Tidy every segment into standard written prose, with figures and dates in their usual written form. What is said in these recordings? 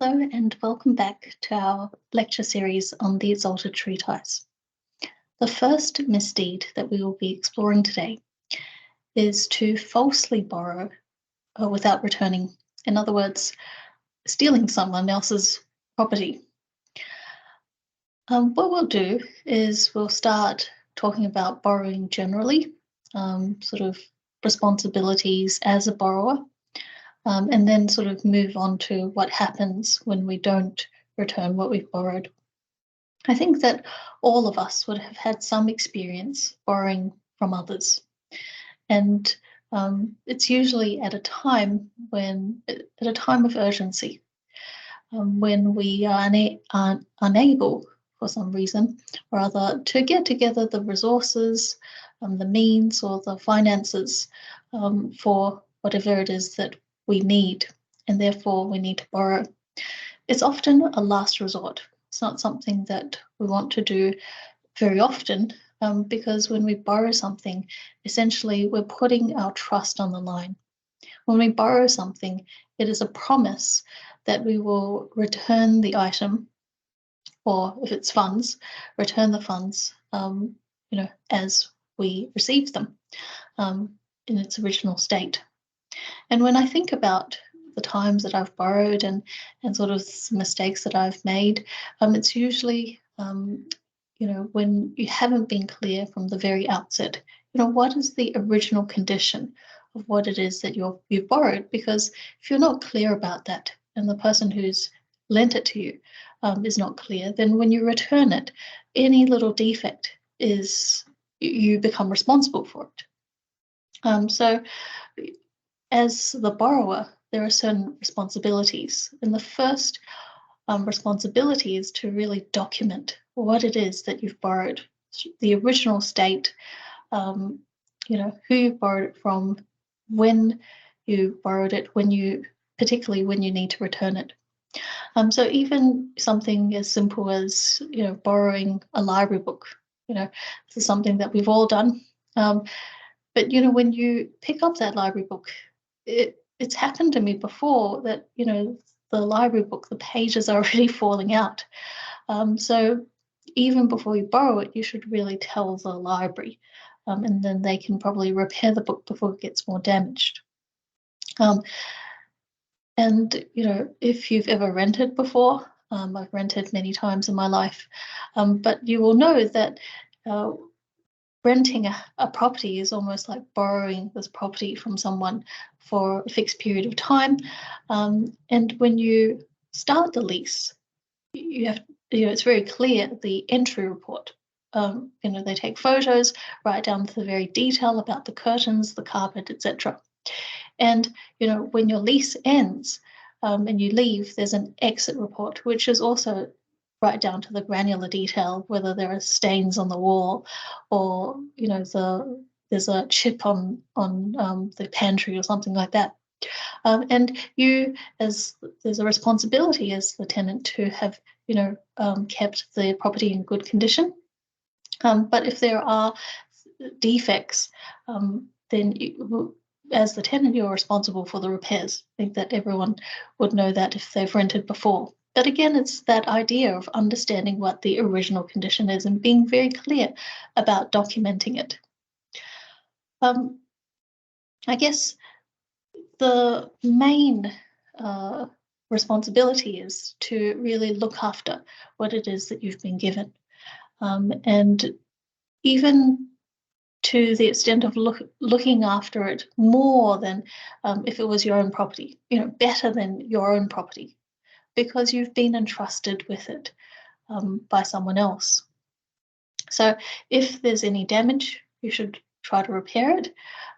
Hello and welcome back to our lecture series on the Exalted Treatise. The first misdeed that we will be exploring today is to falsely borrow without returning. In other words, stealing someone else's property. What we'll do is we'll start talking about borrowing generally, sort of responsibilities as a borrower, and then sort of move on to what happens when we don't return what we've borrowed. I think that all of us would have had some experience borrowing from others. And it's usually at a time of urgency, when we are unable for some reason or other to get together the resources, the means or the finances for whatever it is that we need, and therefore we need to borrow. It's often a last resort. It's not something that we want to do very often, because when we borrow something, essentially we're putting our trust on the line. When we borrow something, it is a promise that we will return the item, or if it's funds, return the funds, as we receive them in its original state. And when I think about the times that I've borrowed and sort of mistakes that I've made, it's usually when you haven't been clear from the very outset. What is the original condition of what it is that you've borrowed? Because if you're not clear about that, and the person who's lent it to you is not clear, then when you return it, any little defect is you become responsible for it. So as the borrower, there are certain responsibilities. And the first responsibility is to really document what it is that you've borrowed, the original state, who you borrowed it from, when you borrowed it, particularly when you need to return it. So even something as simple as, borrowing a library book, this is something that we've all done. But, when you pick up that library book, it's happened to me before that, the library book, the pages are already falling out. So even before you borrow it, you should really tell the library, and then they can probably repair the book before it gets more damaged. And, if you've ever rented before, I've rented many times in my life, but you will know that renting a property is almost like borrowing this property from someone for a fixed period of time. And when you start the lease, you have, it's very clear, the entry report. They take photos right down to the very detail about the curtains, the carpet, etc. And, when your lease ends and you leave, there's an exit report, which is also right down to the granular detail, whether there are stains on the wall or, there's a chip on the pantry or something like that. And there's a responsibility as the tenant to have, kept the property in good condition. But if there are defects, then as the tenant, you're responsible for the repairs. I think that everyone would know that if they've rented before. But again, it's that idea of understanding what the original condition is and being very clear about documenting it. I guess the main responsibility is to really look after what it is that you've been given. And even to the extent of looking after it more than if it was your own property, better than your own property, because you've been entrusted with it by someone else. So if there's any damage, you should try to repair it,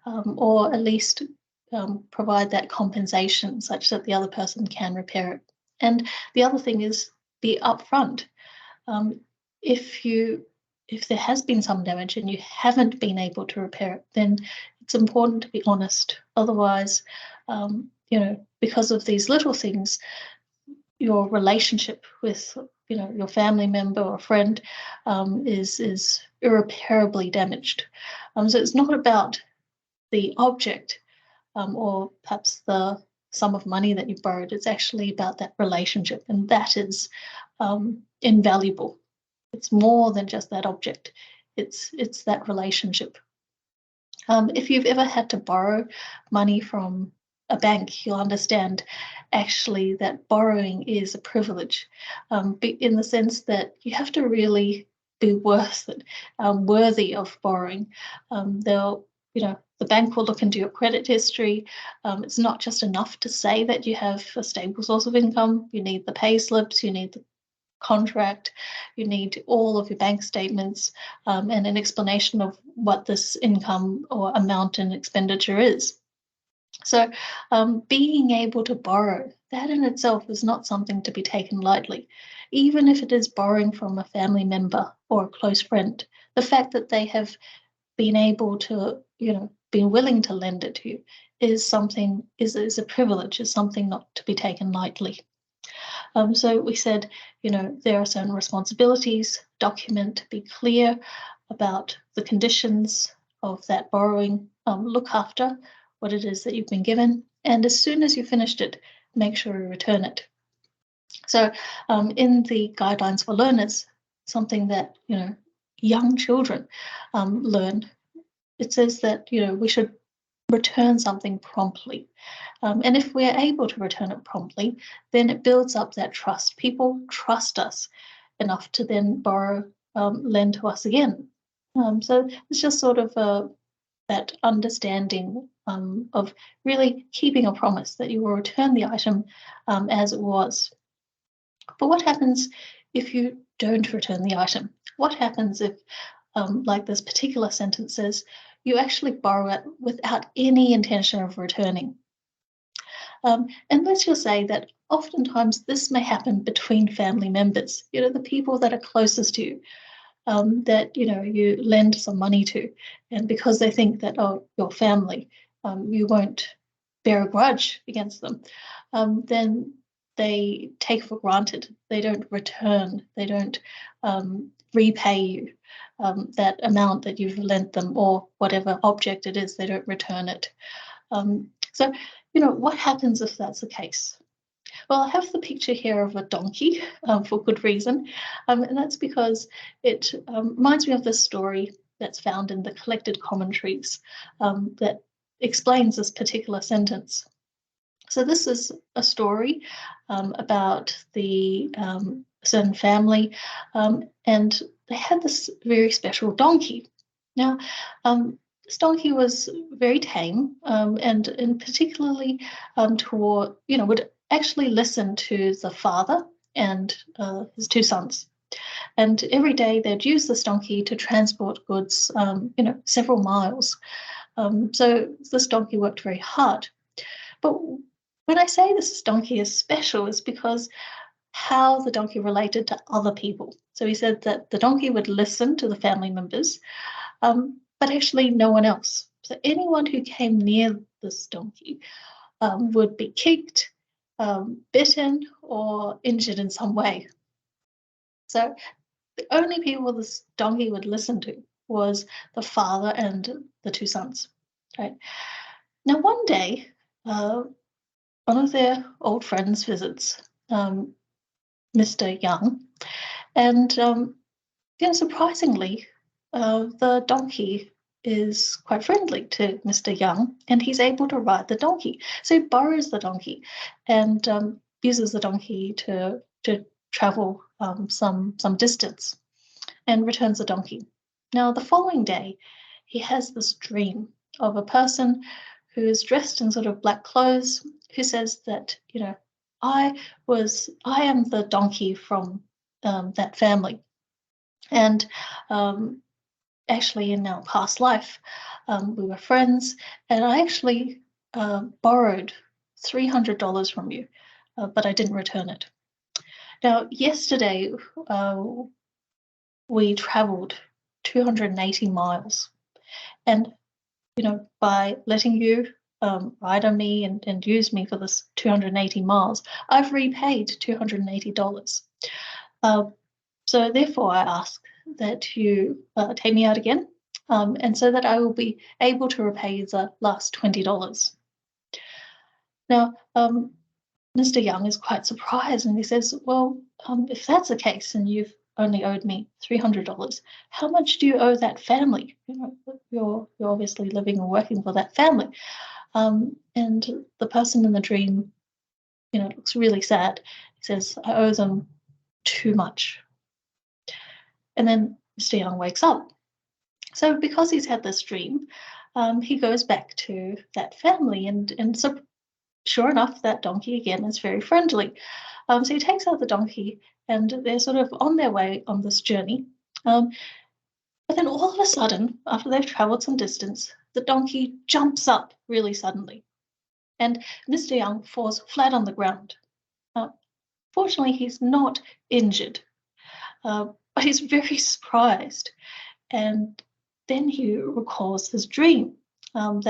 or at least provide that compensation such that the other person can repair it. And the other thing is be upfront. If there has been some damage and you haven't been able to repair it, then it's important to be honest. Otherwise, because of these little things, your relationship with, your family member or friend is irreparably damaged. So it's not about the object or perhaps the sum of money that you borrowed. It's actually about that relationship, and that is invaluable. It's more than just that object. It's that relationship. If you've ever had to borrow money from a bank, you'll understand actually that borrowing is a privilege, in the sense that you have to really be worthy of borrowing. They'll, the bank will look into your credit history. It's not just enough to say that you have a stable source of income. You need the pay slips, you need the contract, you need all of your bank statements, and an explanation of what this income or amount in expenditure is. So being able to borrow, that in itself is not something to be taken lightly. Even if it is borrowing from a family member or a close friend, the fact that they have been able to, been willing to lend it to you is something, is a privilege, is something not to be taken lightly. So we said, there are certain responsibilities, document, be clear about the conditions of that borrowing, look after what it is that you've been given, and as soon as you finished it, make sure you return it. So in the guidelines for learners, something that, young children learn, it says that, we should return something promptly. And if we're able to return it promptly, then it builds up that trust. People trust us enough to then lend to us again. So it's just sort of that understanding of really keeping a promise that you will return the item as it was. But what happens if you don't return the item? What happens if, like this particular sentence says, you actually borrow it without any intention of returning? And let's just say that oftentimes this may happen between family members, the people that are closest to you, that, you lend some money to, and because they think that, oh, your family, you won't bear a grudge against them, then they take for granted. They don't return. They don't repay you that amount that you've lent them, or whatever object it is, they don't return it. So, what happens if that's the case? Well, I have the picture here of a donkey for good reason, and that's because it reminds me of this story that's found in the collected commentaries that explains this particular sentence. So this is a story about the certain family, and they had this very special donkey. Now, this donkey was very tame, and particularly toward, would actually listen to the father and his two sons. And every day they'd use this donkey to transport goods, several miles. So this donkey worked very hard. But when I say this donkey is special, it's because how the donkey related to other people. So he said that the donkey would listen to the family members, but actually no one else. So anyone who came near this donkey would be kicked, bitten, or injured in some way. So the only people this donkey would listen to was the father and the two sons. Right? Now, one day, one of their old friends visits, Mr. Young, and surprisingly, the donkey is quite friendly to Mr. Young, and he's able to ride the donkey. So he borrows the donkey and uses the donkey to travel some distance, and returns the donkey. Now, the following day, he has this dream of a person who is dressed in sort of black clothes, who says that, I am the donkey from that family. And actually, in our past life, we were friends, and I actually borrowed $300 from you, but I didn't return it. Now, yesterday, we traveled 280 miles, and by letting you ride on me and use me for this 280 miles, I've repaid $280. So therefore, I ask that you take me out again, and so that I will be able to repay the last $20. Now, Mr. Young is quite surprised, and he says, well, if that's the case and you've only owed me $300, how much do you owe that family? You're obviously living and working for that family. And the person in the dream, looks really sad. He says, I owe them too much. And then Mr. Young wakes up. So because he's had this dream, he goes back to that family, and so sure enough, that donkey again is very friendly. So he takes out the donkey, and they're sort of on their way on this journey. But then all of a sudden, after they've traveled some distance, the donkey jumps up really suddenly, and Mr. Young falls flat on the ground. Fortunately, he's not injured, but he's very surprised. And then he recalls his dream and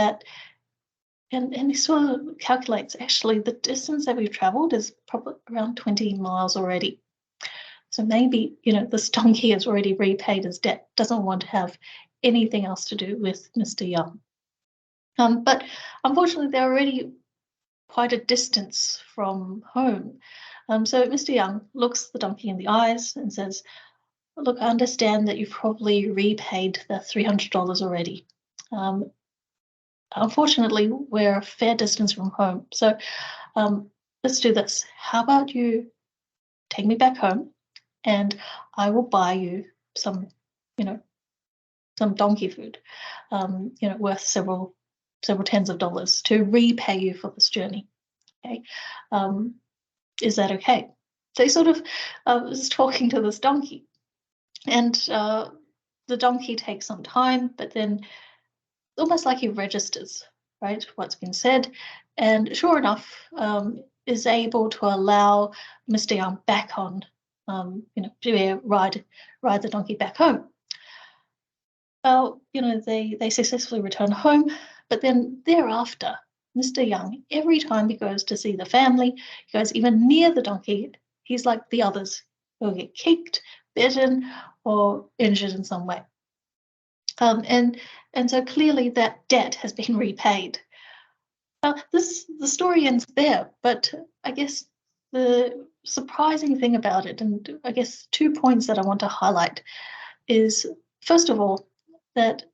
he sort of calculates, actually, the distance that we've traveled is probably around 20 miles already. So maybe, this donkey has already repaid his debt, doesn't want to have anything else to do with Mr. Young. But unfortunately, they're already quite a distance from home. So Mr. Young looks the donkey in the eyes and says, look, I understand that you've probably repaid the $300 already. Unfortunately, we're a fair distance from home. So let's do this. How about you take me back home and I will buy you some donkey food, worth several tens of dollars to repay you for this journey. Okay. Is that okay? So he sort of was talking to this donkey, and the donkey takes some time, but then almost like he registers, right, what's been said, and sure enough, is able to allow Mr. Young back on, to ride the donkey back home. Well, they successfully return home, but then thereafter, Mr. Young, every time he goes to see the family, he goes even near the donkey, he's like the others. He'll get kicked, bitten, or injured in some way. And so clearly that debt has been repaid. The story ends there, but I guess the surprising thing about it, and I guess 2 points that I want to highlight, is first of all that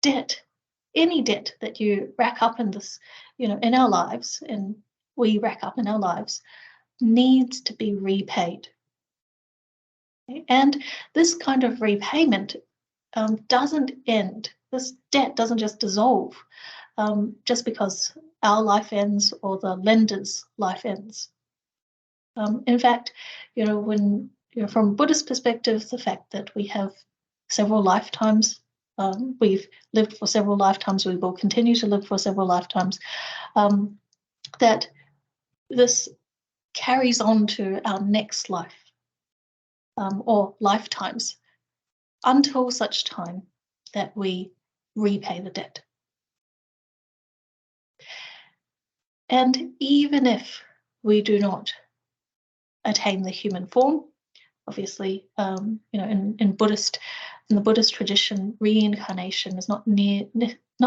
debt, any debt that you rack up in this, in our lives, and we rack up in our lives, needs to be repaid. Okay? And this kind of repayment doesn't end. This debt doesn't just dissolve just because our life ends or the lender's life ends. In fact, when from a Buddhist perspective, the fact that we have several lifetimes, we've lived for several lifetimes, we will continue to live for several lifetimes, that this carries on to our next life or lifetimes until such time that we repay the debt. And even if we do not attain the human form, obviously, in the Buddhist tradition, reincarnation is not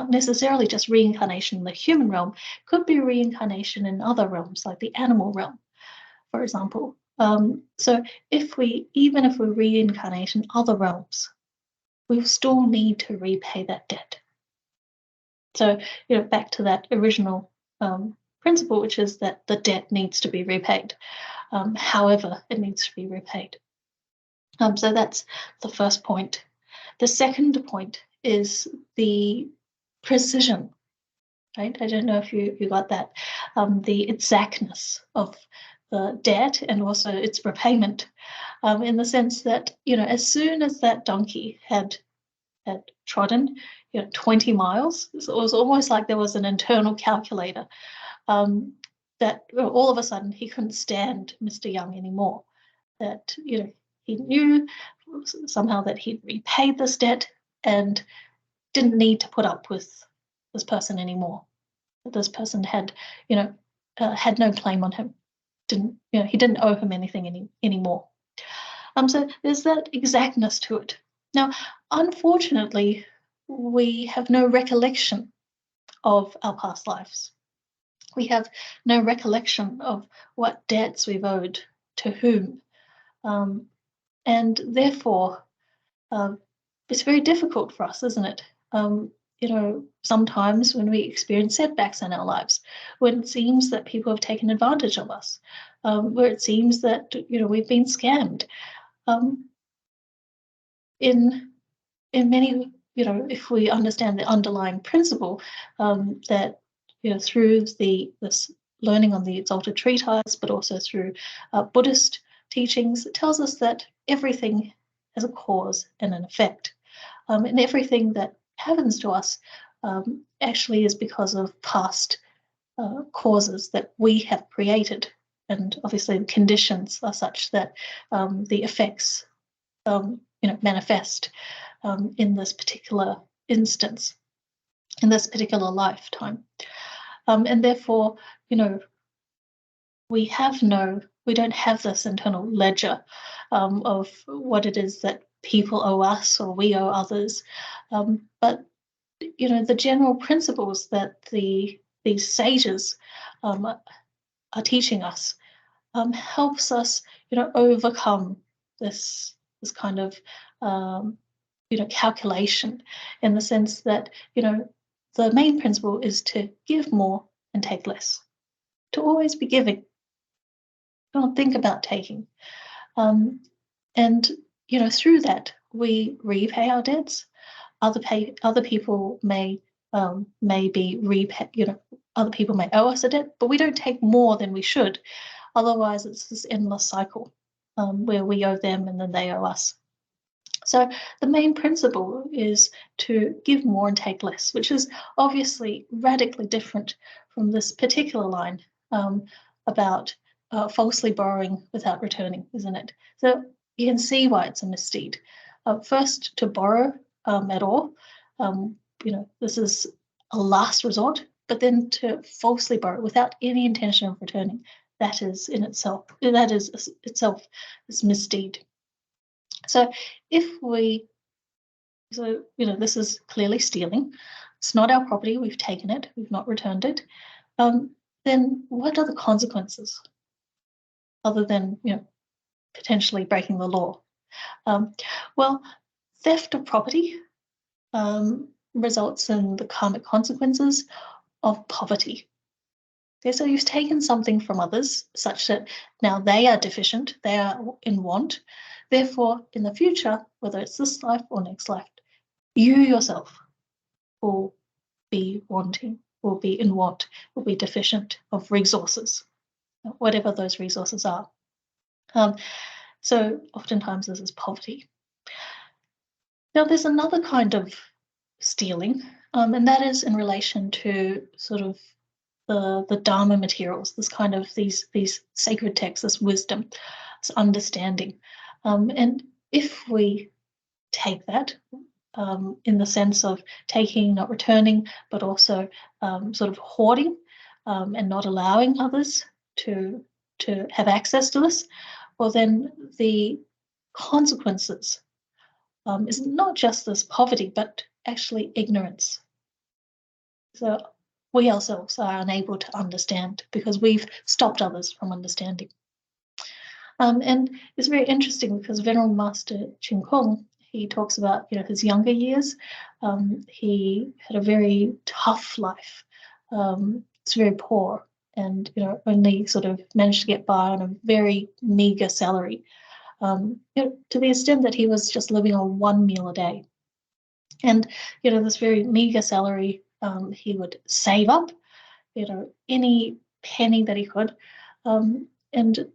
necessarily just reincarnation in the human realm. It could be reincarnation in other realms, like the animal realm, for example. So even if we reincarnate in other realms, we still need to repay that debt. So, back to that original principle, which is that the debt needs to be repaid. However, it needs to be repaid. So that's the first point. The second point is the precision, right? I don't know if you got that. The exactness of the debt and also its repayment, in the sense that, as soon as that donkey had trodden 20 miles, it was almost like there was an internal calculator that all of a sudden he couldn't stand Mr. Young anymore. That he knew somehow that he'd repaid this debt and didn't need to put up with this person anymore. That this person had had no claim on him. He didn't owe him anything anymore. So there's that exactness to it. Now, unfortunately, we have no recollection of our past lives. We have no recollection of what debts we've owed to whom. And therefore, it's very difficult for us, isn't it? Sometimes when we experience setbacks in our lives, when it seems that people have taken advantage of us, where it seems that, we've been scammed. In many, if we understand the underlying principle, that, through this learning on the Exalted Treatise, but also through Buddhist teachings, it tells us that everything has a cause and an effect. And everything that happens to us actually is because of past causes that we have created. And obviously the conditions are such that the effects manifest in this particular instance, in this particular lifetime. And therefore, we don't have this internal ledger of what it is that people owe us or we owe others. But, the general principles that these sages are teaching us helps us, overcome this kind of, calculation, in the sense that, the main principle is to give more and take less, to always be giving. Don't think about taking. And, through that, we repay our debts. Other people may be repay, other people may owe us a debt, but we don't take more than we should. Otherwise, it's this endless cycle where we owe them and then they owe us. So the main principle is to give more and take less, which is obviously radically different from this particular line about falsely borrowing without returning, isn't it? So you can see why it's a misdeed. First, to borrow at all, this is a last resort, but then to falsely borrow without any intention of returning, that is itself this misdeed. So this is clearly stealing. It's not our property. We've taken it. We've not returned it. Then what are the consequences other than, potentially breaking the law? Well, theft of property results in the karmic consequences of poverty. Okay, so you've taken something from others such that now they are deficient, they are in want. Therefore, in the future, whether it's this life or next life, you yourself will be wanting, will be in want, will be deficient of resources, whatever those resources are. So oftentimes this is poverty. Now there's another kind of stealing, and that is in relation to sort of the Dharma materials, this kind of these sacred texts, this wisdom, this understanding. And if we take that in the sense of taking, not returning, but also sort of hoarding and not allowing others to have access to this, well, then the consequences is not just this poverty, but actually ignorance. So we ourselves are unable to understand because we've stopped others from understanding. And it's very interesting because Venerable Master Chin Kung, he talks about, his younger years. He had a very tough life. It's very poor and, only sort of managed to get by on a very meager salary, to the extent that he was just living on one meal a day. And, this very meager salary, he would save up, any penny that he could. And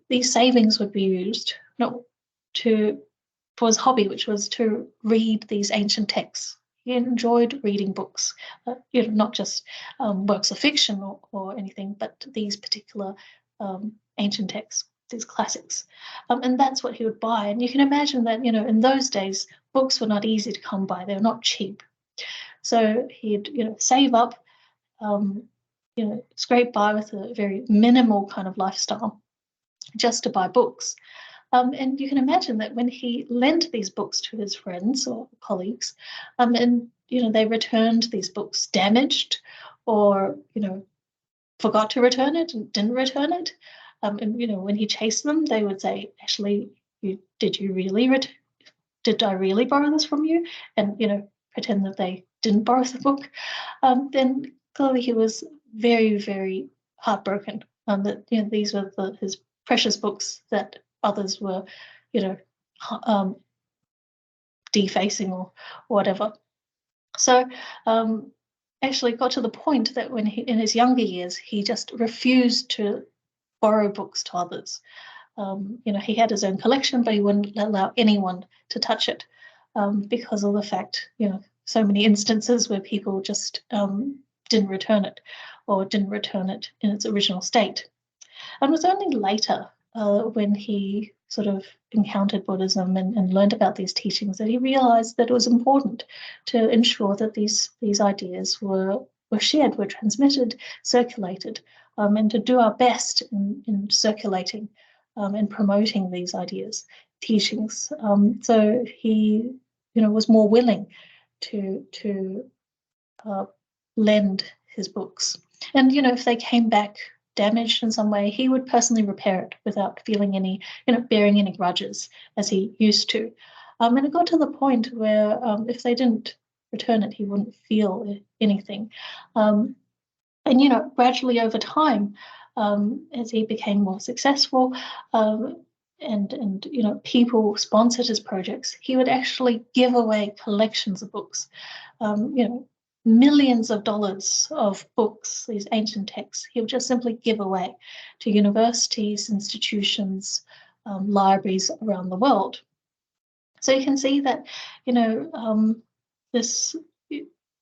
these savings would be used for his hobby, which was to read these ancient texts. He enjoyed reading books, not just works of fiction or anything, but these particular ancient texts, these classics. And that's what he would buy. And you can imagine that, in those days, books were not easy to come by. They were not cheap. So he'd, save up, scrape by with a very minimal kind of lifestyle just to buy books. And you can imagine that when he lent these books to his friends or colleagues, and they returned these books damaged or forgot to return it and didn't return it. And when he chased them, they would say, "Actually, did I really borrow this from you?" And pretend that they didn't borrow the book. Then clearly he was very, very heartbroken. That these were his precious books that others were, defacing or whatever. So actually got to the point that when in his younger years, he just refused to borrow books to others. He had his own collection, but he wouldn't allow anyone to touch it because of the fact, so many instances where people just didn't return it or didn't return it in its original state. And it was only later when he sort of encountered Buddhism and learned about these teachings that he realized that it was important to ensure that these ideas were shared, were transmitted, circulated, and to do our best in circulating and promoting these ideas, teachings. So he, was more willing to lend his books. And, if they came back damaged in some way, he would personally repair it without feeling any, bearing any grudges as he used to. And it got to the point where if they didn't return it, he wouldn't feel anything. And, gradually over time, as he became more successful, and people sponsored his projects, he would actually give away collections of books, millions of dollars of books, these ancient texts. He would just simply give away to universities, institutions, libraries around the world. So you can see that, this,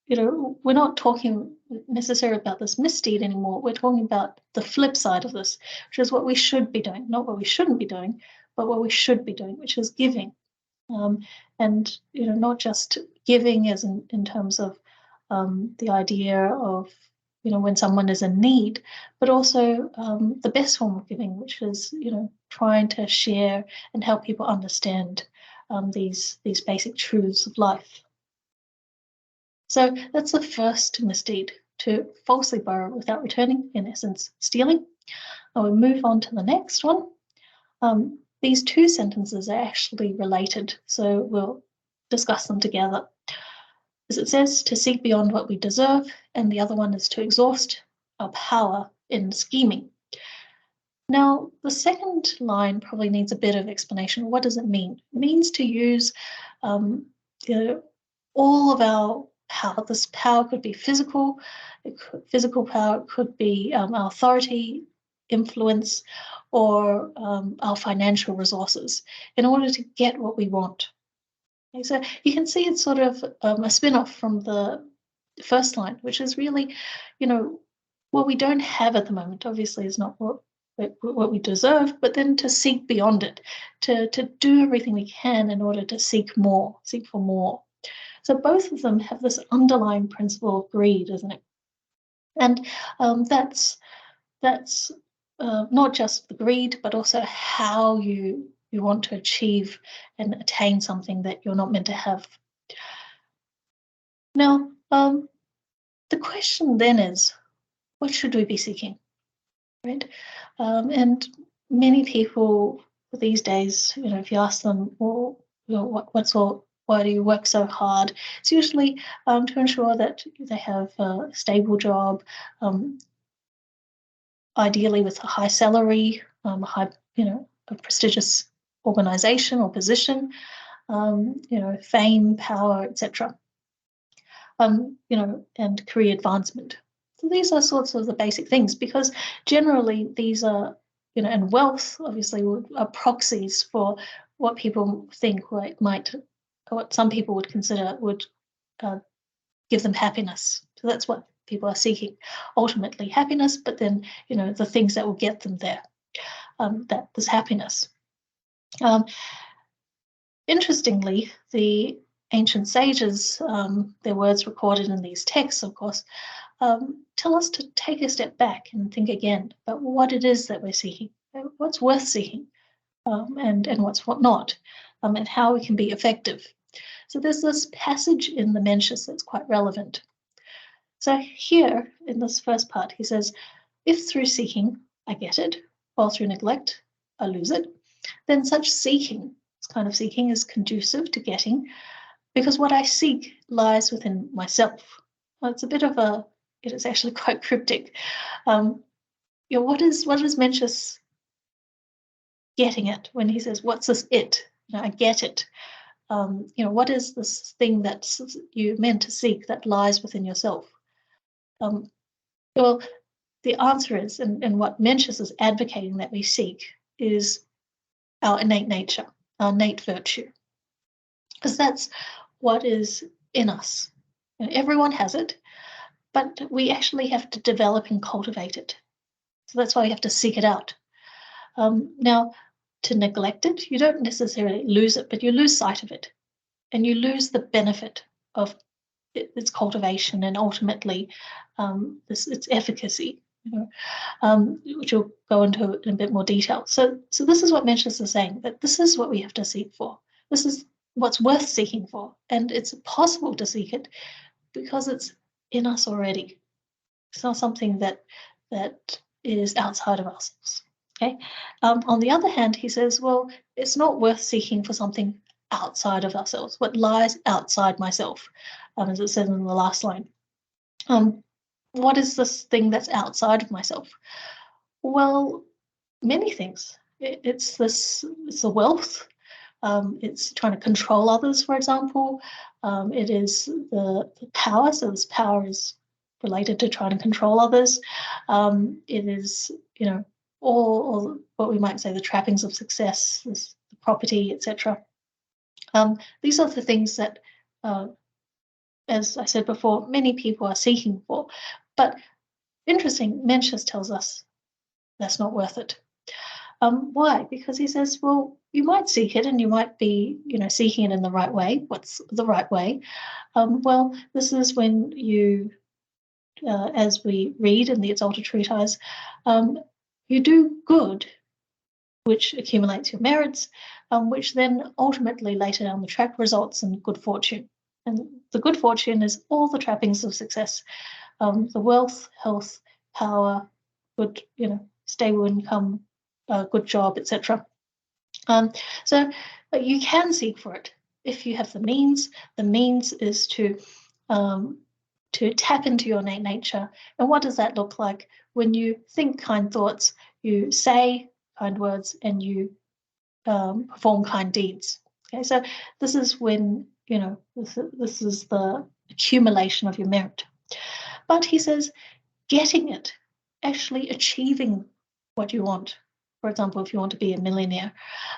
we're not talking necessarily about this misdeed anymore. We're talking about the flip side of this, which is what we should be doing, not what we shouldn't be doing, but what we should be doing, which is giving. And, not just giving as in terms of the idea of, when someone is in need, but also the best form of giving, which is, trying to share and help people understand these basic truths of life. So that's the first misdeed, to falsely borrow without returning, in essence, stealing. I will move on to the next one. These two sentences are actually related, so we'll discuss them together. As it says, to seek beyond what we deserve, and the other one is to exhaust our power in scheming. Now, the second line probably needs a bit of explanation. What does it mean? It means to use all of our power. This power could be physical, physical power, it could be our authority, influence, or our financial resources in order to get what we want. Okay, so you can see it's sort of a spin-off from the first line, which is really, what we don't have at the moment, obviously, is not what we deserve, but then to seek beyond it, to do everything we can in order to seek for more. So both of them have this underlying principle of greed, isn't it? And that's not just the greed, but also how you want to achieve and attain something that you're not meant to have. Now, the question then is, what should we be seeking, right? And many people these days, if you ask them, well, why do you work so hard? It's usually to ensure that they have a stable job, ideally with a high salary, a prestigious organization or position, fame, power, etc. And career advancement. So these are sorts of the basic things, because generally these are, and wealth obviously are proxies for what people think what some people would consider would give them happiness. So that's what people are seeking, ultimately happiness, but then, the things that will get them there, that this happiness. Interestingly, the ancient sages, their words recorded in these texts, of course, tell us to take a step back and think again about what it is that we're seeking, what's worth seeking, and what's not, and how we can be effective. So there's this passage in the Mencius that's quite relevant. So here, in this first part, he says, if through seeking I get it, while through neglect I lose it, then such seeking, this kind of seeking, is conducive to getting, because what I seek lies within myself. Well, it's a bit of a, it is actually quite cryptic. What is Mencius getting at when he says, "What's this it? I get it." What is this thing that you meant to seek that lies within yourself? Well, the answer is, and what Mencius is advocating that we seek, is our innate nature, our innate virtue, because that's what is in us. Everyone has it, but we actually have to develop and cultivate it. So that's why we have to seek it out. Now, to neglect it, you don't necessarily lose it, but you lose sight of it, and you lose the benefit of its cultivation and ultimately its efficacy, which we'll go into in a bit more detail. So this is what Mencius is saying, that this is what we have to seek for. This is what's worth seeking for, and it's possible to seek it because it's in us already. It's not something that is outside of ourselves. Okay. On the other hand, he says, well, it's not worth seeking for something outside of ourselves, what lies outside myself, as it says in the last line. What is this thing that's outside of myself? Well, many things. It's the wealth. It's trying to control others, for example. It is the power. So this power is related to trying to control others. It is, all what we might say the trappings of success, the property, etc. These are the things that, as I said before, many people are seeking for. But interesting, Mencius tells us that's not worth it. Why? Because he says, well, you might seek it and you might be, seeking it in the right way. What's the right way? Well, this is when you, as we read in the Exalted Treatise, you do good, which accumulates your merits, which then ultimately later down the track results in good fortune. And the good fortune is all the trappings of success, the wealth, health, power, good, stable income, good job, etc. So you can seek for it if you have the means. The means is to tap into your innate nature. And what does that look like? When you think kind thoughts, you say kind words, and you perform kind deeds. Okay, so this is when, this is the accumulation of your merit. But he says, getting it, actually achieving what you want, for example, if you want to be a millionaire,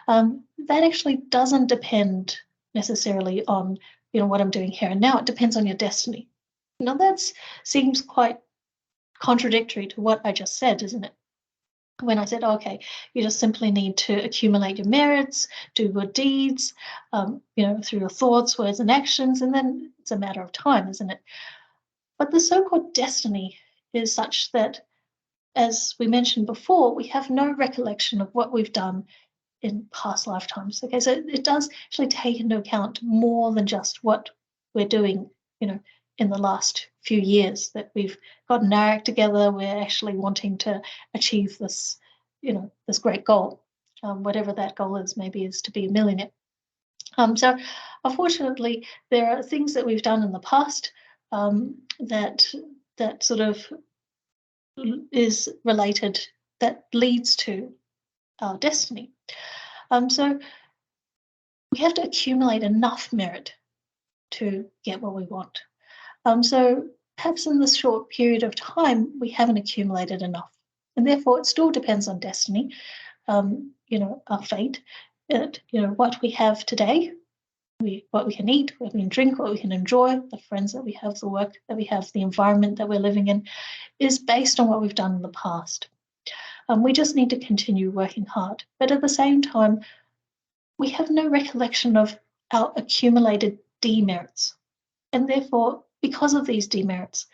that actually doesn't depend necessarily on, what I'm doing here and now. It depends on your destiny. Now that seems quite contradictory to what I just said, isn't it? When I said, okay, you just simply need to accumulate your merits, do good deeds, through your thoughts, words, and actions, and then it's a matter of time, isn't it? But the so-called destiny is such that, as we mentioned before, we have no recollection of what we've done in past lifetimes. Okay, so it does actually take into account more than just what we're doing, in the last few years, that we've gotten our act together. We're actually wanting to achieve this, this great goal, whatever that goal is. Maybe is to be a millionaire. So unfortunately, there are things that we've done in the past that sort of is related, that leads to our destiny. So we have to accumulate enough merit to get what we want. So perhaps in this short period of time, we haven't accumulated enough, and therefore it still depends on destiny, our fate, what we have today, what we can eat, what we can drink, what we can enjoy, the friends that we have, the work that we have, the environment that we're living in, is based on what we've done in the past. We just need to continue working hard. But at the same time, we have no recollection of our accumulated demerits. And therefore, because of these demerits,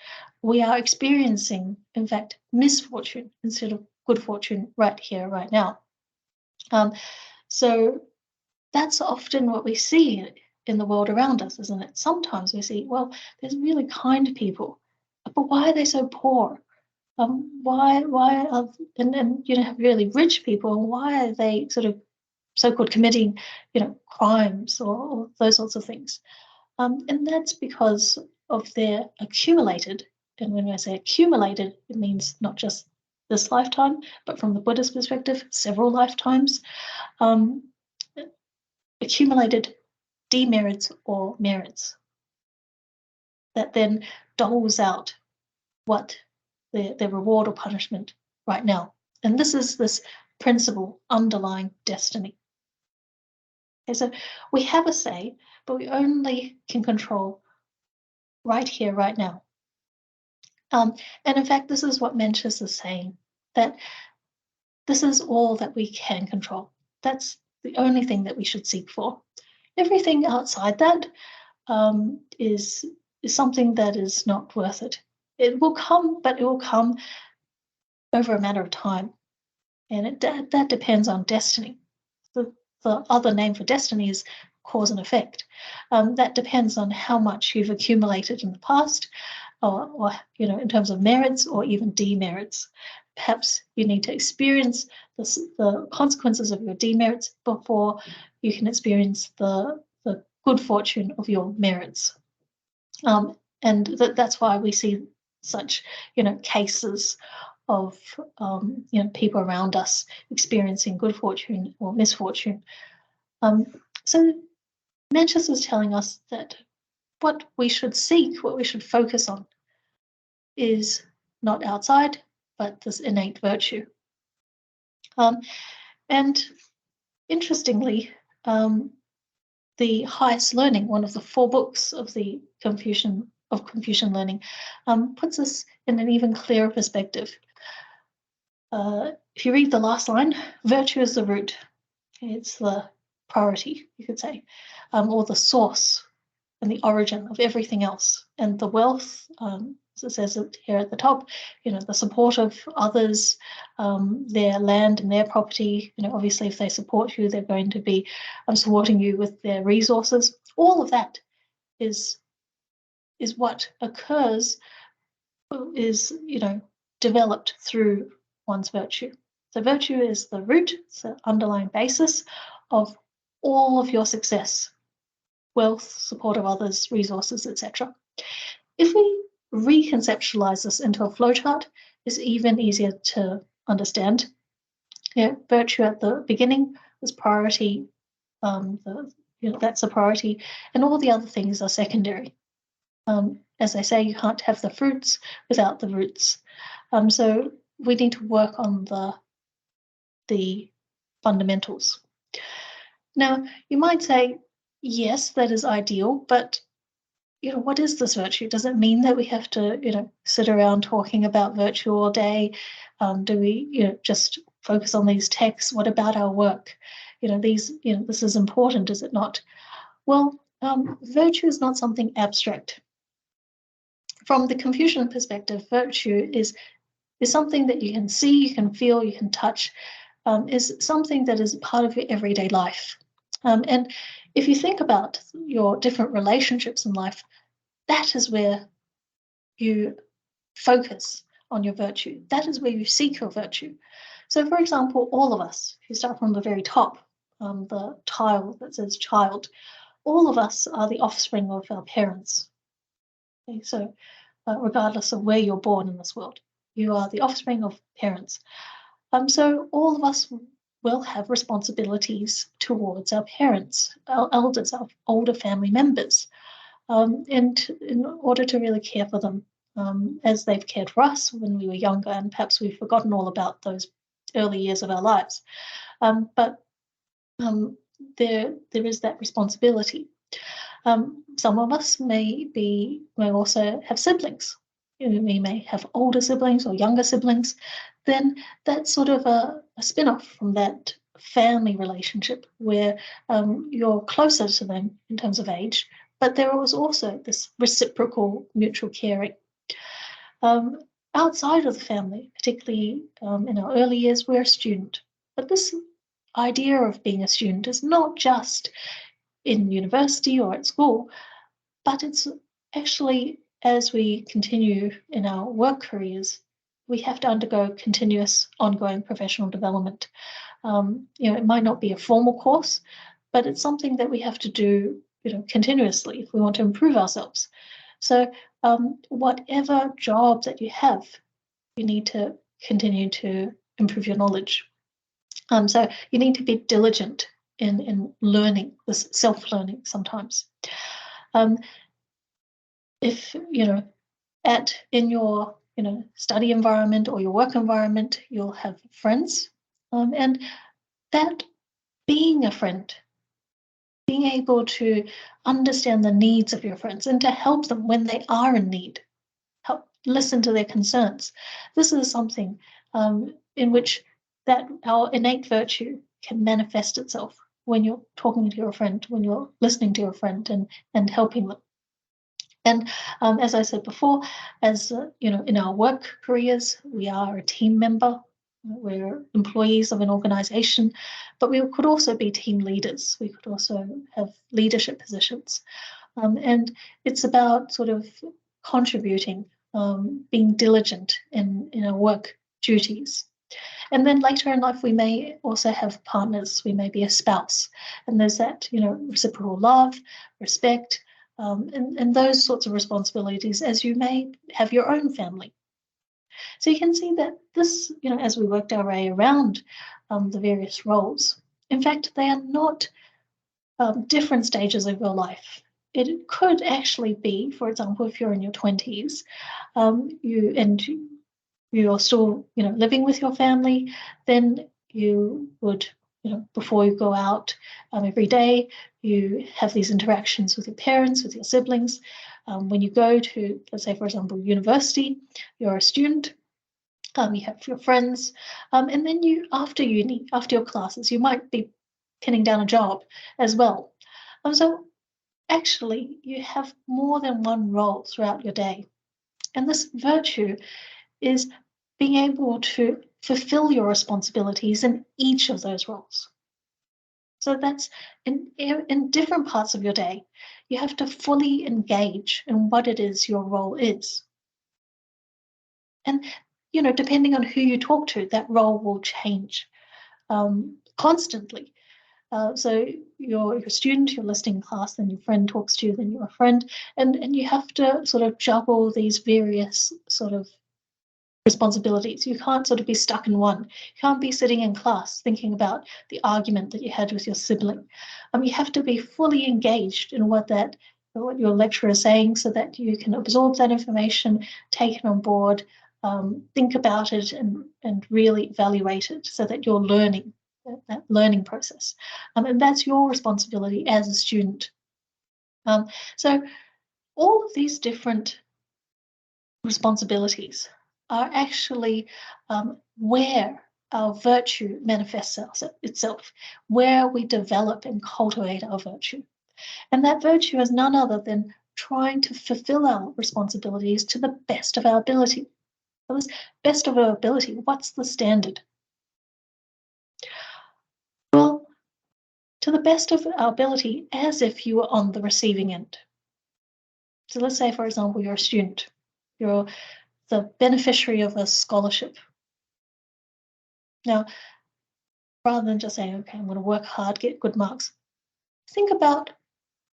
we are experiencing, in fact, misfortune instead of good fortune right here, right now. So that's often what we see in the world around us, isn't it? Sometimes we see, well, there's really kind people, but why are they so poor? Why are and have really rich people, and why are they sort of so-called committing crimes or those sorts of things? And that's because of their accumulated, and when I say accumulated, it means not just this lifetime, but from the Buddhist perspective, several lifetimes, um, accumulated demerits or merits that then doles out what the reward or punishment right now. And this is this principle underlying destiny. Okay, so we have a say, but we only can control right here, right now. And in fact, this is what Mencius is saying, that this is all that we can control. That's the only thing that we should seek for. Everything outside that is something that is not worth it. It will come, but it will come over a matter of time. And that depends on destiny. The other name for destiny is cause and effect. That depends on how much you've accumulated in the past, or in terms of merits or even demerits. Perhaps you need to experience the consequences of your demerits before you can experience the good fortune of your merits. And that's why we see such cases of people around us experiencing good fortune or misfortune. So Mencius is telling us that what we should seek, what we should focus on, is not outside, but this innate virtue. And interestingly, the highest learning, one of the 4 books of the Confucian learning, puts us in an even clearer perspective. If you read the last line, virtue is the root. It's the priority, you could say, or the source and the origin of everything else. And the wealth, as it says it here at the top, the support of others, their land and their property. Obviously, if they support you, they're going to be supporting you with their resources. All of that is what occurs, is developed through one's virtue. So virtue is the root, it's the underlying basis of all of your success: wealth, support of others, resources, etc. If we reconceptualize this into a flowchart, it's even easier to understand. Virtue at the beginning is priority, that's a priority, and all the other things are secondary. As I say, you can't have the fruits without the roots. So we need to work on the fundamentals. Now, you might say, yes, that is ideal, but what is this virtue? Does it mean that we have to, sit around talking about virtue all day? Do we, just focus on these texts? What about our work? This is important, is it not? Well, virtue is not something abstract. From the Confucian perspective, virtue is something that you can see, you can feel, you can touch, is something that is part of your everyday life. And if you think about your different relationships in life, that is where you focus on your virtue. That is where you seek your virtue. So, for example, all of us, if you start from the very top, the tile that says child, all of us are the offspring of our parents. Okay, so regardless of where you're born in this world, you are the offspring of parents. So all of us will have responsibilities towards our parents, our elders, our older family members, and in order to really care for them as they've cared for us when we were younger, and perhaps we've forgotten all about those early years of our lives. But there is that responsibility. Some of us may also have siblings. We may have older siblings or younger siblings. Then that's sort of a spin-off from that family relationship where you're closer to them in terms of age, but there was also this reciprocal mutual caring. Outside of the family, particularly in our early years, we're a student. But this idea of being a student is not just in university or at school, but it's actually as we continue in our work careers, we have to undergo continuous, ongoing professional development. It might not be a formal course, but it's something that we have to do, continuously if we want to improve ourselves. So, whatever job that you have, you need to continue to improve your knowledge. So you need to be diligent in learning, this self-learning sometimes. If in your study environment or your work environment, you'll have friends, and that being a friend, being able to understand the needs of your friends and to help them when they are in need, help listen to their concerns. This is something in which that our innate virtue can manifest itself when you're talking to your friend, when you're listening to your friend and helping them. And as I said before, as in our work careers, we are a team member. We're employees of an organization, but we could also be team leaders. We could also have leadership positions. And it's about sort of contributing, being diligent in our work duties. And then later in life, we may also have partners. We may be a spouse. And there's that, reciprocal love, respect, and those sorts of responsibilities as you may have your own family. So you can see that this, as we worked our way around the various roles, in fact, they are not different stages of your life. It could actually be, for example, if you're in your 20s, you're still, living with your family, then you would, before you go out every day, you have these interactions with your parents, with your siblings. When you go to, let's say, for example, university, you're a student, you have your friends, and then after uni, after your classes, you might be pinning down a job as well. So actually, you have more than one role throughout your day. And this virtue is being able to fulfill your responsibilities in each of those roles. So that's in different parts of your day, you have to fully engage in what it is your role is. And, depending on who you talk to, that role will change constantly. So you're a student, you're listening in class, then your friend talks to you, then you're a friend, and you have to sort of juggle these various sort of responsibilities. You can't sort of be stuck in one. You can't be sitting in class thinking about the argument that you had with your sibling. You have to be fully engaged in what your lecturer is saying so that you can absorb that information, take it on board, think about it and really evaluate it so that you're learning, that learning process. And that's your responsibility as a student. So all of these different responsibilities are actually where our virtue manifests itself, where we develop and cultivate our virtue. And that virtue is none other than trying to fulfill our responsibilities to the best of our ability. So this best of our ability, what's the standard? Well, to the best of our ability, as if you were on the receiving end. So let's say, for example, you're a student. You're the beneficiary of a scholarship. Now, rather than just saying, okay, I'm going to work hard, get good marks, think about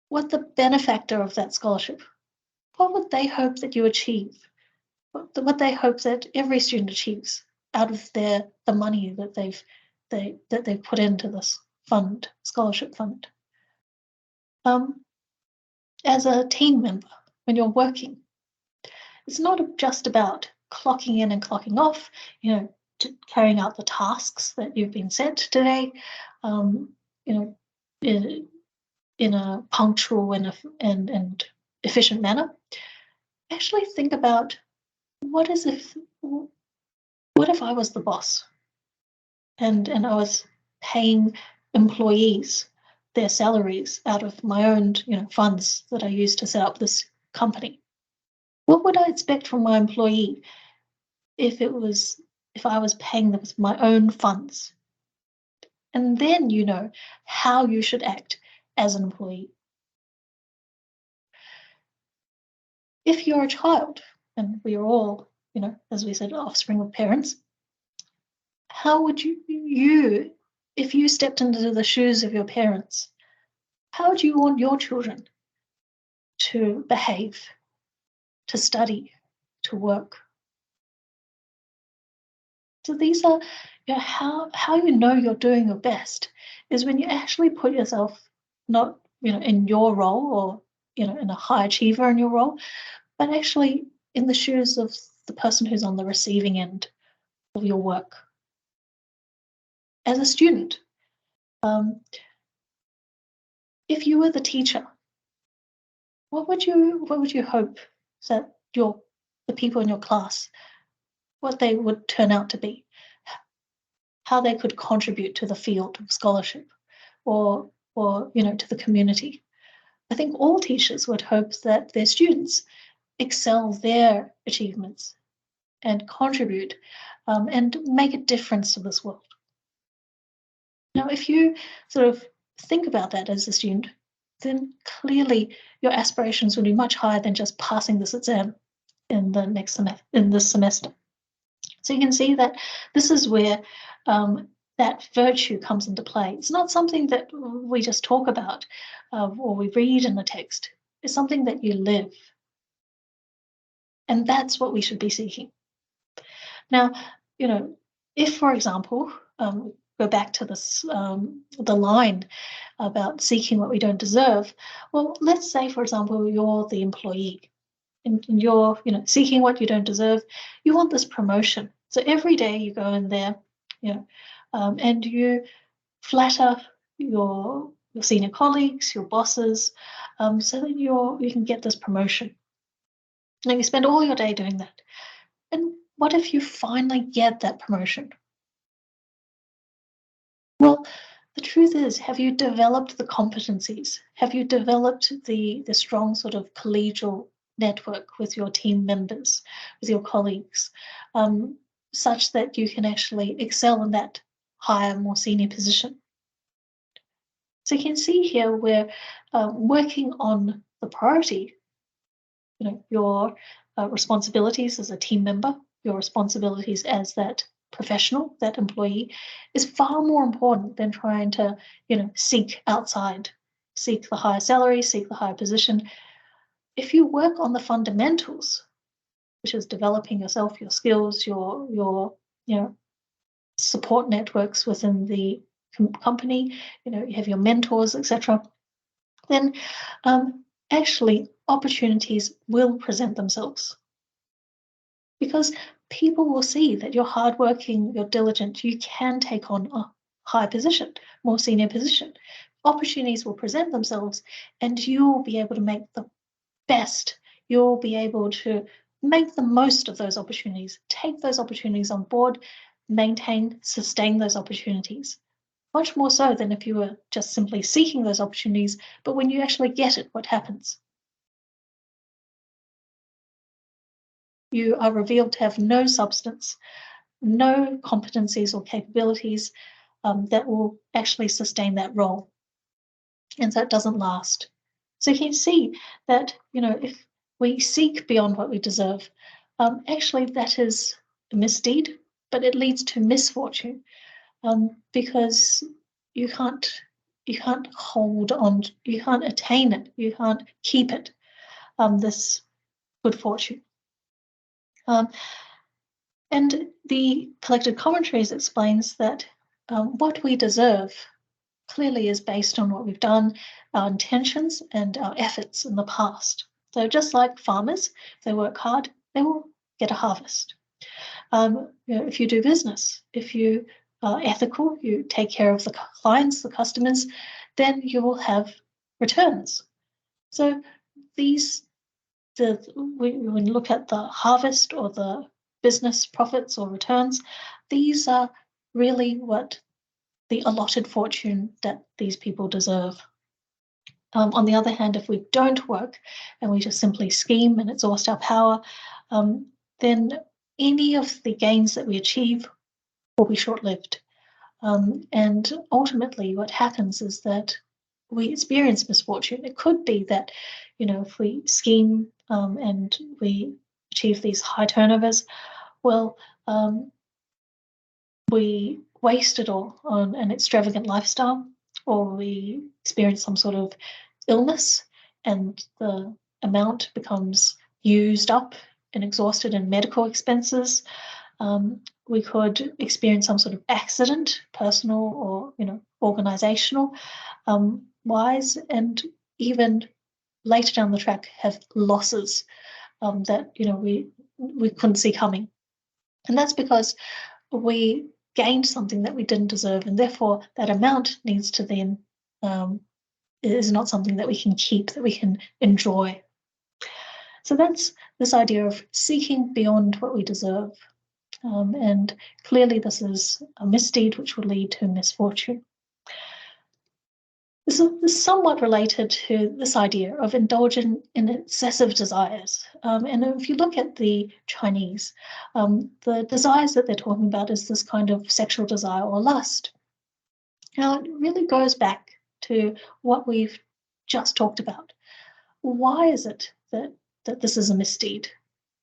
what the benefactor of that scholarship, what would they hope that you achieve? What they hope that every student achieves out of the money that they've put into this fund, scholarship fund. As a team member, when you're working, it's not just about clocking in and clocking off, carrying out the tasks that you've been set today, in a punctual and efficient manner. Actually think about what if I was the boss and I was paying employees their salaries out of my own funds that I used to set up this company. What would I expect from my employee if I was paying them with my own funds? And then you know how you should act as an employee. If you're a child, and we are all as we said, offspring of parents. How would you, if you stepped into the shoes of your parents, how do you want your children to behave, to study, to work? So these are, how you're doing your best is when you actually put yourself not, in your role or, in a high achiever in your role, but actually in the shoes of the person who's on the receiving end of your work. As a student, if you were the teacher, what would you hope that the people in your class, what they would turn out to be, how they could contribute to the field of scholarship or to the community? I think all teachers would hope that their students excel their achievements and contribute and make a difference to this world. Now, if you sort of think about that as a student, then clearly your aspirations would be much higher than just passing this exam in this semester. So you can see that this is where that virtue comes into play. It's not something that we just talk about or we read in the text. It's something that you live. And that's what we should be seeking. Now, if, for example, go back to this, the line about seeking what we don't deserve. Well, let's say, for example, you're the employee and you're, seeking what you don't deserve. You want this promotion. So every day you go in there, and you flatter your senior colleagues, your bosses, so that you can get this promotion. And you spend all your day doing that. And what if you finally get that promotion? Well, the truth is, have you developed the competencies? Have you developed the strong sort of collegial network with your team members, with your colleagues, such that you can actually excel in that higher, more senior position? So you can see here we're working on the priority, your responsibilities as a team member, your responsibilities as that professional, that employee, is far more important than trying to, seek outside, seek the higher salary, seek the higher position. If you work on the fundamentals, which is developing yourself, your skills, your support networks within the company, you have your mentors, etc., then actually opportunities will present themselves. Because people will see that you're hardworking, you're diligent, you can take on a high position, more senior position. Opportunities will present themselves and you'll be able to make the best. You'll be able to make the most of those opportunities, take those opportunities on board, maintain, sustain those opportunities. Much more so than if you were just simply seeking those opportunities, but when you actually get it, what happens? You are revealed to have no substance, no competencies or capabilities that will actually sustain that role. And so it doesn't last. So you can see that, if we seek beyond what we deserve, actually that is a misdeed, but it leads to misfortune because you can't hold on, you can't attain it, you can't keep it, this good fortune. And the collected commentaries explains that what we deserve clearly is based on what we've done, our intentions and our efforts in the past. So just like farmers, if they work hard, they will get a harvest. If you do business, if you are ethical, you take care of the clients, the customers, then you will have returns. So when you look at the harvest or the business profits or returns, these are really what the allotted fortune that these people deserve. On the other hand, if we don't work and we just simply scheme and exhaust our power, then any of the gains that we achieve will be short-lived. And ultimately what happens is that we experience misfortune. It could be that, if we scheme and we achieve these high turnovers, well, we waste it all on an extravagant lifestyle, or we experience some sort of illness and the amount becomes used up and exhausted in medical expenses. We could experience some sort of accident, personal or organizational wise, and even later down the track have losses that we couldn't see coming. And that's because we gained something that we didn't deserve, and therefore that amount needs to then is not something that we can keep, that we can enjoy. So that's this idea of seeking beyond what we deserve. And clearly this is a misdeed which will lead to misfortune. This is somewhat related to this idea of indulging in excessive desires. And if you look at the Chinese, the desires that they're talking about is this kind of sexual desire or lust. Now, it really goes back to what we've just talked about. Why is it that this is a misdeed?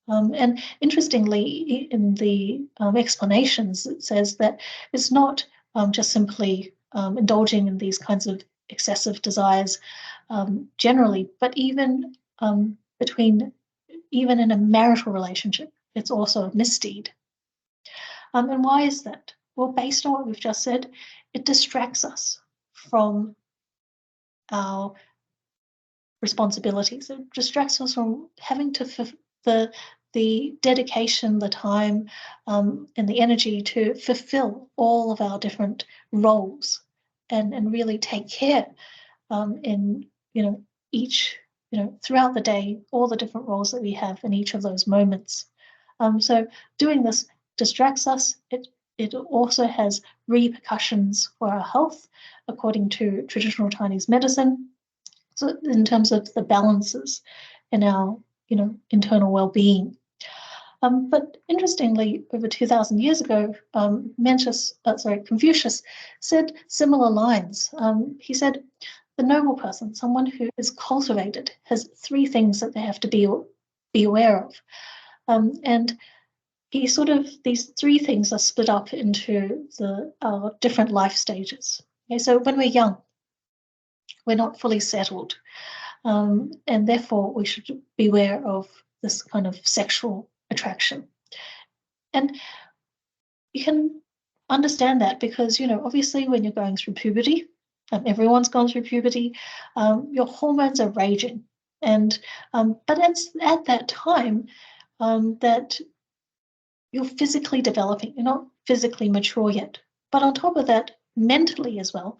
And interestingly, in the explanations, it says that it's not just simply indulging in these kinds of excessive desires generally, but even even in a marital relationship, it's also a misdeed. And why is that? Well, based on what we've just said, it distracts us from our responsibilities. It distracts us from having to the dedication, the time, and the energy to fulfill all of our different roles and really take care in each throughout the day, all the different roles that we have in each of those moments. So doing this distracts us. It also has repercussions for our health, according to traditional Chinese medicine. So in terms of the balances in our internal well-being. But interestingly, over 2,000 years ago, Confucius said similar lines. He said, the noble person, someone who is cultivated, has three things that they have to be aware of. And these three things are split up into our different life stages. Okay, so when we're young, we're not fully settled. And therefore, we should beware of this kind of sexual attraction. And you can understand that because, obviously when you're going through puberty, everyone's gone through puberty, your hormones are raging. And but it's at that time that you're physically developing. You're not physically mature yet. But on top of that, mentally as well,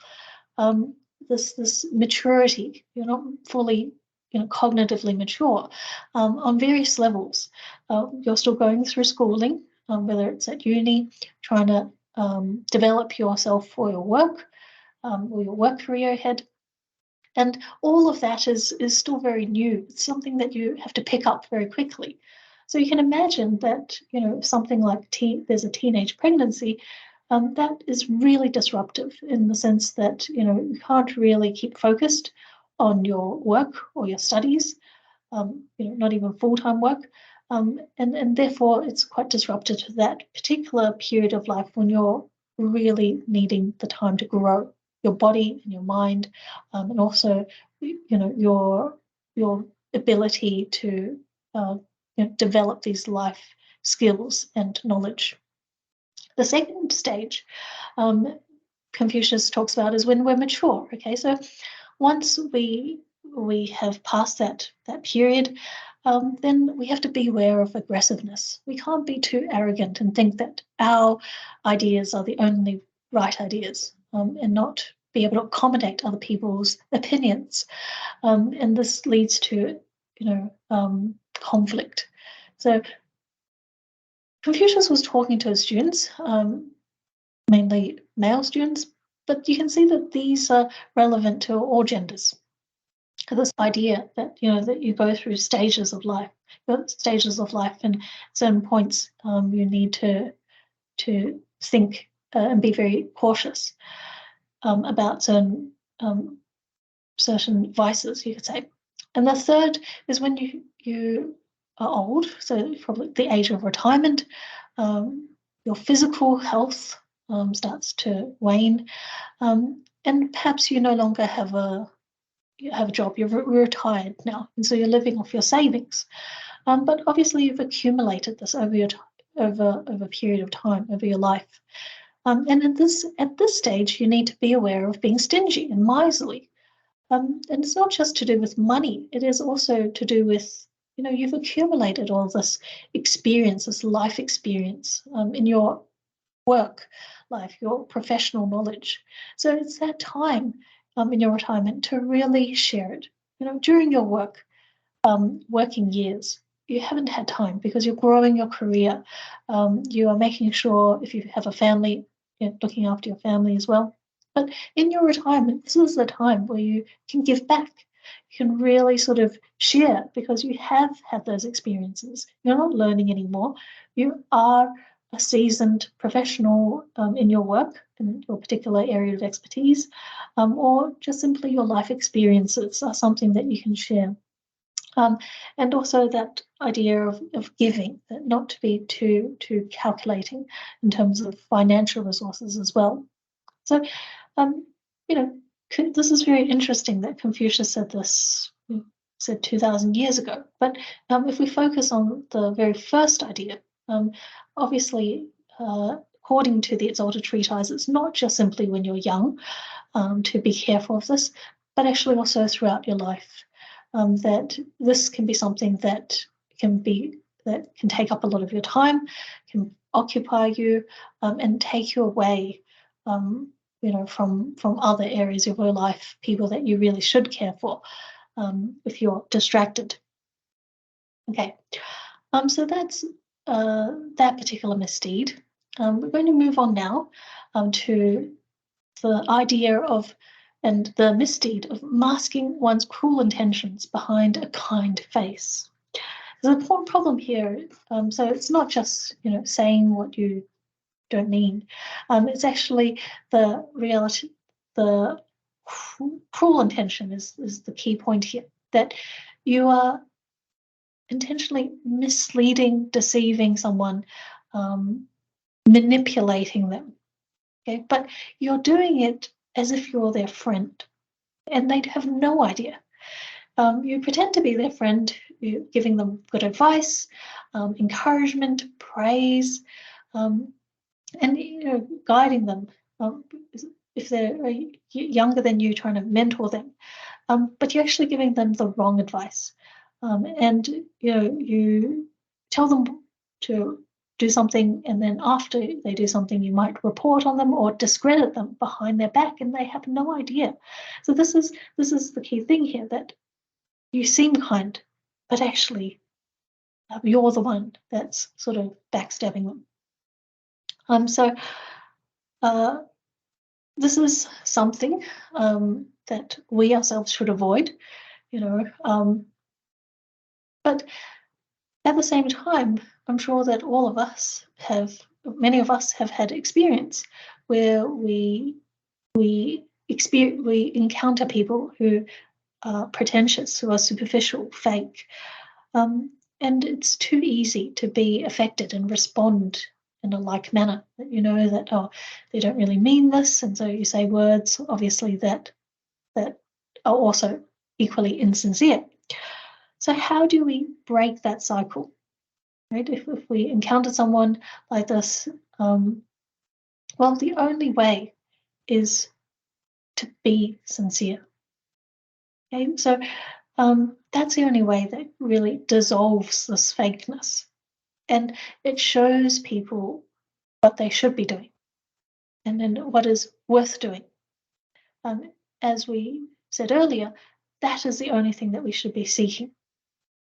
this maturity, you're not fully cognitively mature on various levels. You're still going through schooling, whether it's at uni, trying to develop yourself for your work or your work career ahead. And all of that is still very new. It's something that you have to pick up very quickly. So you can imagine that, something like there's a teenage pregnancy, that is really disruptive in the sense that, you can't really keep focused on your work or your studies, not even full-time work. And therefore, it's quite disruptive to that particular period of life when you're really needing the time to grow your body and your mind, and also, your ability to develop these life skills and knowledge. The second stage Confucius talks about is when we're mature. Okay, so once we have passed that period, then we have to be aware of aggressiveness. We can't be too arrogant and think that our ideas are the only right ideas, and not be able to accommodate other people's opinions. And this leads to, conflict. So Confucius was talking to his students, mainly male students, but you can see that these are relevant to all genders. This idea that that you go through stages of life, and certain points you need to think and be very cautious about certain vices, you could say. And the third is when you are old, so probably the age of retirement, your physical health starts to wane, and perhaps you no longer have a job. You're retired now, and so you're living off your savings. But obviously, you've accumulated this over a period of time, over your life. And at this stage, you need to be aware of being stingy and miserly. And it's not just to do with money; it is also to do with, you've accumulated all this experience, this life experience, in your work life, your professional knowledge. So it's that time in your retirement to really share it. During your working years, you haven't had time because you're growing your career. You are making sure, if you have a family, looking after your family as well. But in your retirement, this is the time where you can give back. You can really sort of share because you have had those experiences. You're not learning anymore. You are a seasoned professional in your work, in your particular area of expertise, or just simply your life experiences are something that you can share. And also that idea of giving, not to be too calculating in terms of financial resources as well. So, this is very interesting that Confucius said this, said 2,000 years ago. But if we focus on the very first idea, obviously, according to the Exalted Treatise, it's not just simply when you're young to be careful of this, but actually also throughout your life. That this can be something that can take up a lot of your time, can occupy you, and take you away, from other areas of your life, people that you really should care for, if you're distracted. Okay, so that's that particular misdeed. We're going to move on now to the idea of and the misdeed of masking one's cruel intentions behind a kind face. There's an important problem here. So it's not just saying what you don't mean. It's actually the reality. The cruel intention is the key point here. That you are intentionally misleading, deceiving someone, manipulating them. Okay, but you're doing it as if you're their friend, and they'd have no idea. You pretend to be their friend, you're giving them good advice, encouragement, praise, and guiding them. If they're younger than you, trying to mentor them, but you're actually giving them the wrong advice, and you tell them to do something, and then after they do something, you might report on them or discredit them behind their back, and they have no idea. So this is the key thing here, that you seem kind, but actually you're the one that's sort of backstabbing them. So this is something that we ourselves should avoid, but at the same time, I'm sure that many of us have had experience where we encounter people who are pretentious, who are superficial, fake, and it's too easy to be affected and respond in a like manner. That that they don't really mean this, and so you say words, obviously that are also equally insincere. So how do we break that cycle? Right? If we encounter someone like this, well, the only way is to be sincere. Okay, so that's the only way that really dissolves this fakeness, and it shows people what they should be doing, and then what is worth doing. As we said earlier, that is the only thing that we should be seeking.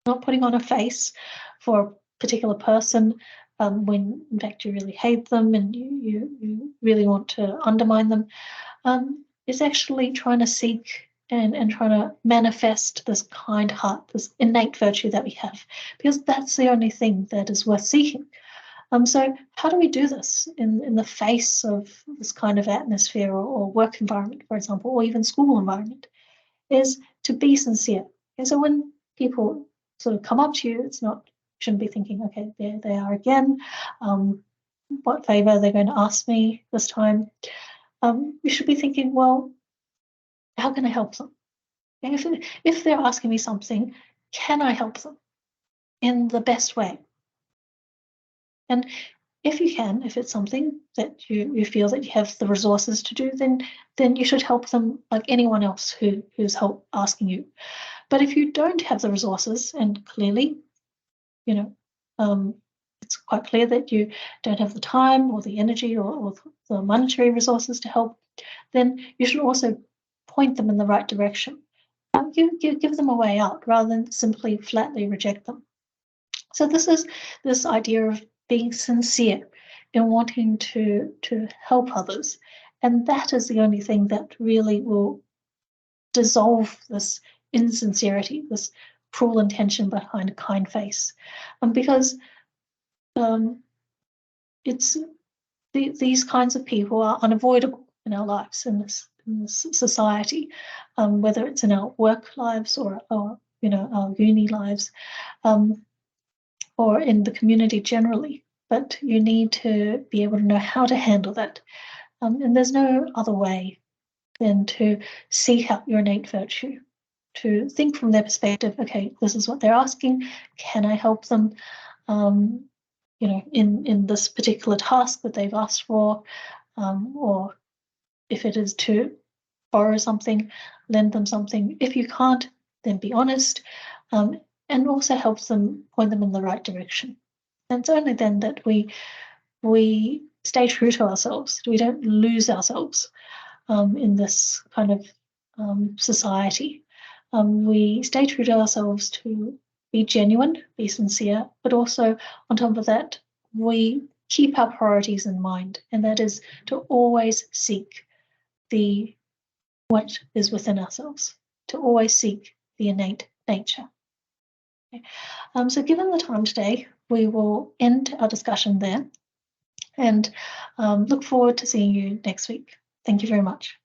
Not putting on a face for a particular person when in fact you really hate them and you really want to undermine them. Is actually trying to seek and trying to manifest this kind heart, this innate virtue that we have, because that's the only thing that is worth seeking. So how do we do this in the face of this kind of atmosphere or work environment, for example, or even school environment, is to be sincere. And so when people sort of come up to you, it's not shouldn't be thinking, okay, there they are again. What favor are they going to ask me this time? You should be thinking, well, how can I help them? If they're asking me something, can I help them in the best way? And if you can, if it's something that you feel that you have the resources to do, then you should help them like anyone else who's asking you. But if you don't have the resources, and clearly, it's quite clear that you don't have the time or the energy or the monetary resources to help, then you should also point them in the right direction. Give them a way out rather than simply flatly reject them. So this is this idea of being sincere in wanting to help others. And that is the only thing that really will dissolve this insincerity, this cruel intention behind a kind face. Because these kinds of people are unavoidable in our lives, in this society, whether it's in our work lives or our uni lives, or in the community generally. But you need to be able to know how to handle that. And there's no other way than to seek out your innate virtue, to think from their perspective, okay, this is what they're asking, can I help them in this particular task that they've asked for, or if it is to borrow something, lend them something. If you can't, then be honest, and also help them, point them in the right direction. And it's only then that we stay true to ourselves. We don't lose ourselves in this kind of society. We stay true to ourselves to be genuine, be sincere, but also on top of that, we keep our priorities in mind, and that is to always seek what is within ourselves, to always seek the innate nature. Okay. So given the time today, we will end our discussion there and look forward to seeing you next week. Thank you very much.